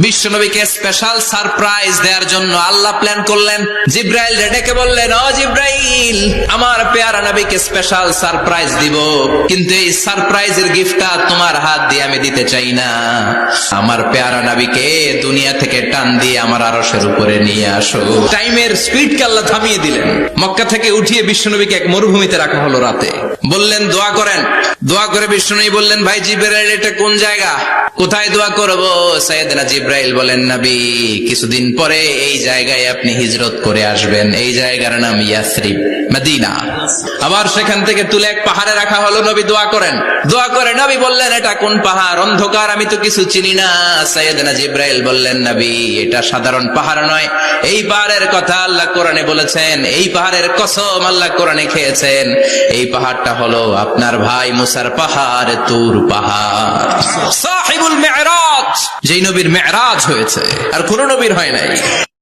বিশ্বনবীকে special surprise দেওয়ার জন্য আল্লাহ প্ল্যান করলেন। জিব্রাইল ডেকে বললেন, ও জিব্রাইল, আমার পেয়ারা নবীকে স্পেশাল সারপ্রাইজ দিব, কিন্তু এই সারপ্রাইজের গিফটটা তোমার হাত দিয়ে আমি দিতে চাই না। আমার পেয়ারা নবীকে দুনিয়া থেকে টান দিয়ে আমার আরশের উপরে নিয়ে আসো। টাইমের স্পিডকে আল্লাহ থামিয়ে দিলেন। মক্কা থেকে উঠিয়ে বিশ্বনবীকে এক মরুভূমিতে রাখা হলো রাতে। বললেন দোয়া করেন। দোয়া করে বিশ্বনবী বললেন, ভাই জিব্রাইল, এটা কোন জায়গা, কোথায় দোয়া করবো? সাইয়েদনা জিব্রাইল বলেন, নবী, কিছুদিন পরে এই জায়গায় আপনি হিজরত করে আসবেন। এই জায়গার নাম ইয়াসরিব, মদিনা। আবার সেখান থেকে তুলে এক পাহাড়ে রাখা হলো। নবী দোয়া করেন। দোয়া করে নবী বললেন, এটা কোন পাহাড়? অন্ধকার, আমি তো কিছু চিনি না। সাইয়েদনা জিব্রাইল বললেন, নবী, এটা সাধারণ পাহাড় নয়, এই পাহাড়ের কথা আল্লাহ কোরআনে বলেছেন, এই পাহাড়ের কসম আল্লাহ কোরআনে খেয়েছেন। এই পাহাড়টা হলো আপনার ভাই মুসার পাহাড়, তুর পাহাড়। সাহিবুল মেরাজ, যেই নবীর মেরাজ হয়েছে আর কোন নবীর হয় নাই।